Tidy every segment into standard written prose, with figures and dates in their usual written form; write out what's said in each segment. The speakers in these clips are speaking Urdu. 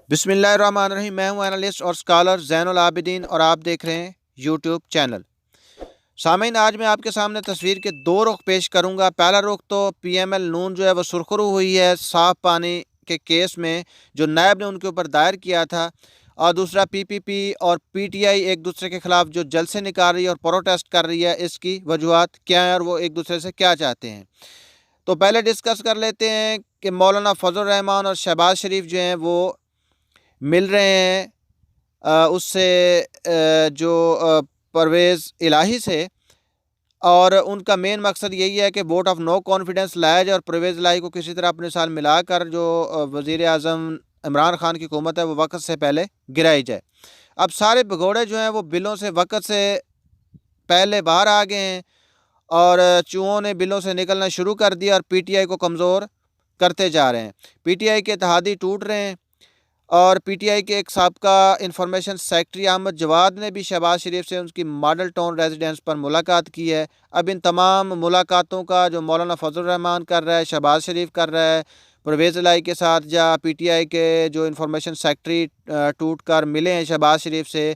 بسم اللہ الرحمن الرحیم۔ میں ہوں اینالسٹ اور اسکالر زین العابدین اور آپ دیکھ رہے ہیں یوٹیوب چینل۔ سامعین، آج میں آپ کے سامنے تصویر کے دو رخ پیش کروں گا۔ پہلا رخ تو پی ایم ایل نون جو ہے وہ سرخرو ہوئی ہے صاف پانی کے کیس میں جو نیب نے ان کے اوپر دائر کیا تھا، اور دوسرا پی پی پی اور پی ٹی آئی ایک دوسرے کے خلاف جو جلسے نکال رہی ہے اور پروٹیسٹ کر رہی ہے، اس کی وجوہات کیا ہیں اور وہ ایک دوسرے سے کیا چاہتے ہیں۔ تو پہلے ڈسکس کر لیتے ہیں کہ مولانا فضل الرحمان اور شہباز شریف جو ہیں وہ مل رہے ہیں اس سے جو پرویز الہی سے، اور ان کا مین مقصد یہی ہے کہ ووٹ آف نو کانفیڈنس لایا جائے اور پرویز الہی کو کسی طرح اپنے ساتھ ملا کر جو وزیر اعظم عمران خان کی حکومت ہے وہ وقت سے پہلے گرائی جائے۔ اب سارے بھگوڑے جو ہیں وہ بلوں سے وقت سے پہلے باہر آ گئے ہیں اور چوہوں نے بلوں سے نکلنا شروع کر دیا اور پی ٹی آئی کو کمزور کرتے جا رہے ہیں۔ پی ٹی آئی کے اتحادی ٹوٹ رہے ہیں، اور پی ٹی آئی کے ایک سابقہ انفارمیشن سیکرٹری احمد جواد نے بھی شہباز شریف سے ان کی ماڈل ٹاؤن ریزیڈنس پر ملاقات کی ہے۔ اب ان تمام ملاقاتوں کا جو مولانا فضل الرحمان کر رہا ہے، شہباز شریف کر رہا ہے پرویز الہی کے ساتھ، یا پی ٹی آئی کے جو انفارمیشن سیکرٹری ٹوٹ کر ملے ہیں شہباز شریف سے،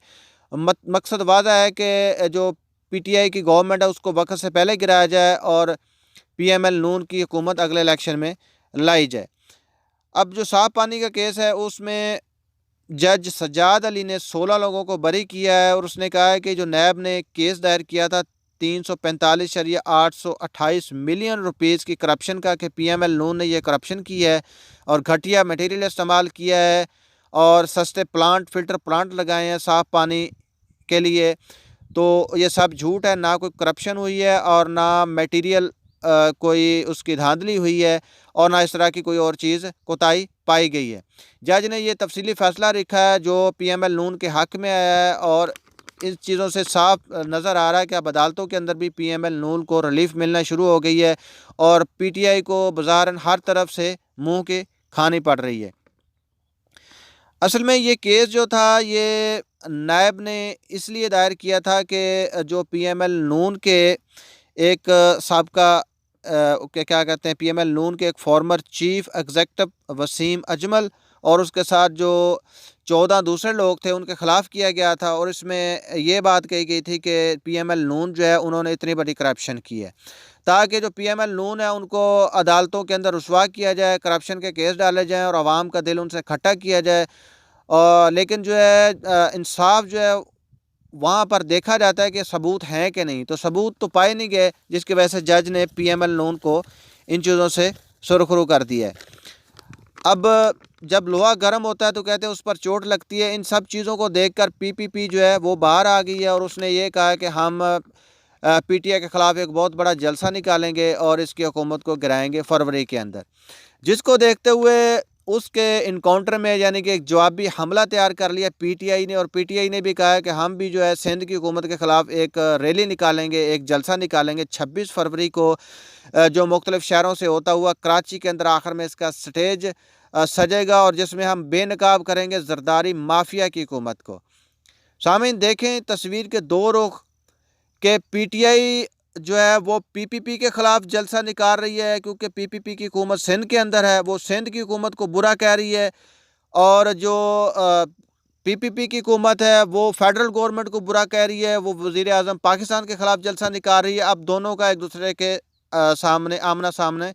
مقصد واضح ہے کہ جو پی ٹی آئی کی گورنمنٹ ہے اس کو وقت سے پہلے گرایا جائے اور پی ایم ایل نون کی حکومت اگلے الیکشن میں لائی جائے۔ اب جو صاف پانی کا کیس ہے اس میں جج سجاد علی نے 16 لوگوں کو بری کیا ہے، اور اس نے کہا ہے کہ جو نیب نے کیس دائر کیا تھا 345.828 ملین روپیز کی کرپشن کا، کہ پی ایم ایل نون نے یہ کرپشن کی ہے اور گھٹیا میٹیریل استعمال کیا ہے اور سستے فلٹر پلانٹ لگائے ہیں صاف پانی کے لیے، تو یہ سب جھوٹ ہے۔ نہ کوئی کرپشن ہوئی ہے اور نہ میٹیریل کوئی اس کی دھاندلی ہوئی ہے، اور نہ اس طرح کی کوئی اور چیز کوتاہی پائی گئی ہے۔ جج نے یہ تفصیلی فیصلہ لکھا ہے جو پی ایم ایل نون کے حق میں آیا ہے، اور ان چیزوں سے صاف نظر آ رہا ہے کہ اب عدالتوں کے اندر بھی پی ایم ایل نون کو ریلیف ملنا شروع ہو گئی ہے، اور پی ٹی آئی کو بظاہراً ہر طرف سے منہ کی کھانی پڑ رہی ہے۔ اصل میں یہ کیس جو تھا یہ نیب نے اس لیے دائر کیا تھا کہ جو پی ایم ایل نون کے ایک سابقہ کیا کہتے ہیں، پی ایم ایل نون کے ایک former chief executive Waseem Ajmal اور اس کے ساتھ جو 14 دوسرے لوگ تھے ان کے خلاف کیا گیا تھا، اور اس میں یہ بات کہی گئی تھی کہ پی ایم ایل نون جو ہے انہوں نے اتنی بڑی کرپشن کی ہے تاکہ جو پی ایم ایل نون ہے ان کو عدالتوں کے اندر رسوا کیا جائے، کرپشن کے کیس ڈالے جائیں اور عوام کا دل ان سے کھٹا کیا جائے، لیکن جو ہے انصاف جو ہے وہاں پر دیکھا جاتا ہے کہ ثبوت ہیں کہ نہیں، تو ثبوت تو پائے نہیں گئے، جس کی وجہ سے جج نے پی ایم ایل نون کو ان چیزوں سے سرخرو کر دیا ہے۔ اب جب لوہا گرم ہوتا ہے تو کہتے ہیں اس پر چوٹ لگتی ہے۔ ان سب چیزوں کو دیکھ کر پی پی پی جو ہے وہ باہر آ گئی ہے، اور اس نے یہ کہا کہ ہم پی ٹی آئی کے خلاف ایک بہت بڑا جلسہ نکالیں گے اور اس کی حکومت کو گرائیں گے فروری کے اندر، جس کو دیکھتے ہوئے اس کے انکاؤنٹر میں یعنی کہ ایک جوابی حملہ تیار کر لیا پی ٹی آئی نے، اور پی ٹی آئی نے بھی کہا ہے کہ ہم بھی جو ہے سندھ کی حکومت کے خلاف ایک ریلی نکالیں گے، ایک جلسہ نکالیں گے 26 فروری کو، جو مختلف شہروں سے ہوتا ہوا کراچی کے اندر آخر میں اس کا سٹیج سجے گا، اور جس میں ہم بے نقاب کریں گے زرداری مافیا کی حکومت کو۔ سامعین دیکھیں تصویر کے دو رخ، کہ پی ٹی آئی جو ہے وہ پی پی پی کے خلاف جلسہ نکال رہی ہے کیونکہ پی پی پی کی حکومت سندھ کے اندر ہے، وہ سندھ کی حکومت کو برا کہہ رہی ہے، اور جو پی پی پی کی حکومت ہے وہ فیڈرل گورنمنٹ کو برا کہہ رہی ہے، وہ وزیر اعظم پاکستان کے خلاف جلسہ نکال رہی ہے۔ اب دونوں کا ایک دوسرے کے سامنے آمنا سامنے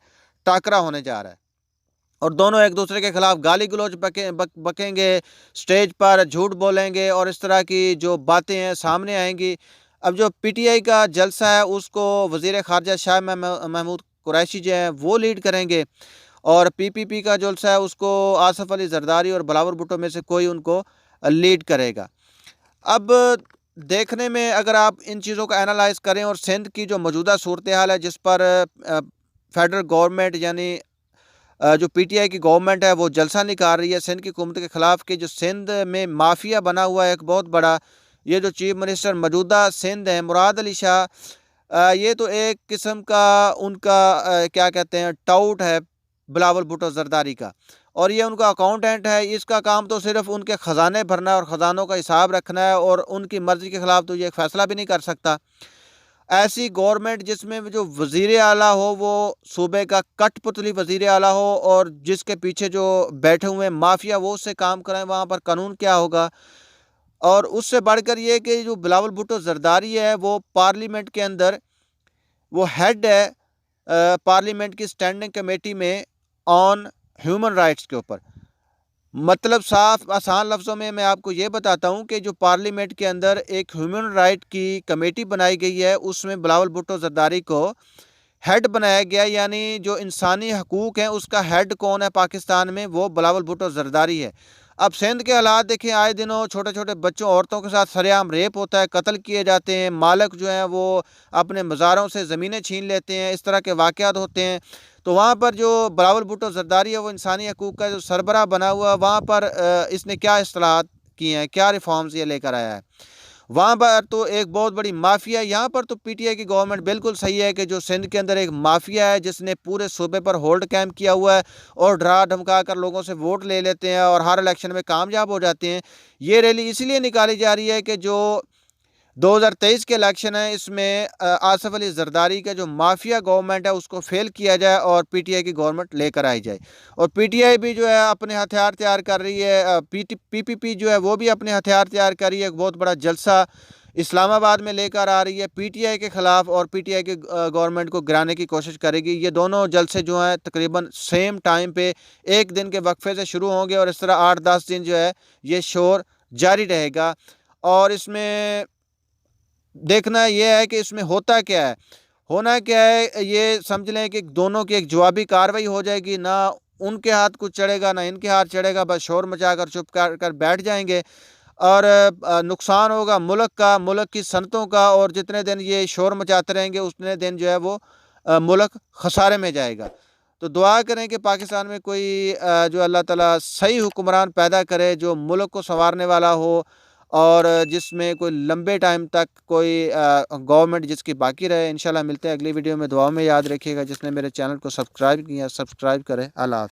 ٹاکرا ہونے جا رہا ہے، اور دونوں ایک دوسرے کے خلاف گالی گلوچ بکیں گے، سٹیج پر جھوٹ بولیں گے، اور اس طرح کی جو باتیں ہیں سامنے آئیں گی۔ اب جو پی ٹی آئی کا جلسہ ہے اس کو وزیر خارجہ شاہ محمود قریشی جو ہیں وہ لیڈ کریں گے، اور پی پی پی کا جلسہ ہے اس کو آصف علی زرداری اور بلاول بھٹو میں سے کوئی ان کو لیڈ کرے گا۔ اب دیکھنے میں اگر آپ ان چیزوں کا انالائز کریں اور سندھ کی جو موجودہ صورتحال ہے جس پر فیڈرل گورنمنٹ یعنی جو پی ٹی آئی کی گورنمنٹ ہے وہ جلسہ نکال رہی ہے سندھ کی حکومت کے خلاف، کہ جو سندھ میں مافیا بنا ہوا ہے ایک بہت بڑا، یہ جو چیف منسٹر موجودہ سندھ ہیں مراد علی شاہ، یہ تو ایک قسم کا ان کا کیا کہتے ہیں ٹاؤٹ ہے بلاول بھٹو زرداری کا، اور یہ ان کا اکاؤنٹنٹ ہے۔ اس کا کام تو صرف ان کے خزانے بھرنا ہے اور خزانوں کا حساب رکھنا ہے، اور ان کی مرضی کے خلاف تو یہ ایک فیصلہ بھی نہیں کر سکتا۔ ایسی گورنمنٹ جس میں جو وزیر اعلیٰ ہو وہ صوبے کا کٹ پتلی وزیر اعلیٰ ہو، اور جس کے پیچھے جو بیٹھے ہوئے مافیا وہ اس سے کام کریں، وہاں پر قانون کیا ہوگا؟ اور اس سے بڑھ کر یہ کہ جو بلاول بھٹو زرداری ہے وہ پارلیمنٹ کے اندر وہ ہیڈ ہے پارلیمنٹ کی سٹینڈنگ کمیٹی میں آن ہیومن رائٹس کے اوپر۔ مطلب صاف آسان لفظوں میں آپ کو یہ بتاتا ہوں کہ جو پارلیمنٹ کے اندر ایک ہیومن رائٹ کی کمیٹی بنائی گئی ہے، اس میں بلاول بھٹو زرداری کو ہیڈ بنایا گیا، یعنی جو انسانی حقوق ہیں اس کا ہیڈ کون ہے پاکستان میں؟ وہ بلاول بھٹو زرداری ہے۔ اب سندھ کے حالات دیکھیں، آئے دنوں چھوٹے چھوٹے بچوں عورتوں کے ساتھ سرعام ریپ ہوتا ہے، قتل کیے جاتے ہیں، مالک جو ہیں وہ اپنے مزاروں سے زمینیں چھین لیتے ہیں، اس طرح کے واقعات ہوتے ہیں۔ تو وہاں پر جو بلاول بھٹو زرداری ہے وہ انسانی حقوق کا جو سربراہ بنا ہوا ہے، وہاں پر اس نے کیا اصلاحات کی ہیں، کیا ریفارمز یہ لے کر آیا ہے؟ وہاں پر تو ایک بہت بڑی مافیا ہے۔ یہاں پر تو پی ٹی آئی کی گورنمنٹ بالکل صحیح ہے کہ جو سندھ کے اندر ایک مافیا ہے جس نے پورے صوبے پر ہولڈ قائم کیا ہوا ہے اور ڈرا دھمکا کر لوگوں سے ووٹ لے لیتے ہیں اور ہر الیکشن میں کامیاب ہو جاتے ہیں۔ یہ ریلی اسی لیے نکالی جا رہی ہے کہ جو 2023 کے الیکشن ہے اس میں آصف علی زرداری کا جو مافیا گورنمنٹ ہے اس کو فیل کیا جائے اور پی ٹی آئی کی گورنمنٹ لے کر آئی جائے۔ اور پی ٹی آئی بھی جو ہے اپنے ہتھیار تیار کر رہی ہے، پی پی پی جو ہے وہ بھی اپنے ہتھیار تیار کر رہی ہے، ایک بہت بڑا جلسہ اسلام آباد میں لے کر آ رہی ہے پی ٹی آئی کے خلاف، اور پی ٹی آئی کے گورنمنٹ کو گرانے کی کوشش کرے گی۔ یہ دونوں جلسے جو ہیں تقریباً سیم ٹائم پہ ایک دن کے وقفے سے شروع ہوں گے، اور اس طرح 8-10 دن جو ہے یہ شور جاری رہے گا۔ اور اس میں دیکھنا یہ ہے کہ اس میں ہوتا کیا ہے، ہونا کیا ہے، یہ سمجھ لیں کہ دونوں کی ایک جوابی کاروائی ہو جائے گی، نہ ان کے ہاتھ کچھ چڑھے گا نہ ان کے ہاتھ چڑھے گا، بس شور مچا کر چپ کر بیٹھ جائیں گے، اور نقصان ہوگا ملک کا، ملک کی صنعتوں کا، اور جتنے دن یہ شور مچاتے رہیں گے اتنے دن جو ہے وہ ملک خسارے میں جائے گا۔ تو دعا کریں کہ پاکستان میں کوئی جو اللہ تعالیٰ صحیح حکمران پیدا کرے جو ملک کو سنوارنے والا ہو، اور جس میں کوئی لمبے ٹائم تک کوئی گورنمنٹ جس کی باقی رہے۔ انشاءاللہ ملتے ہیں اگلی ویڈیو میں، دعاؤں میں یاد رکھیے گا۔ جس نے میرے چینل کو سبسکرائب کیا سبسکرائب کرے۔ اللہ حافظ۔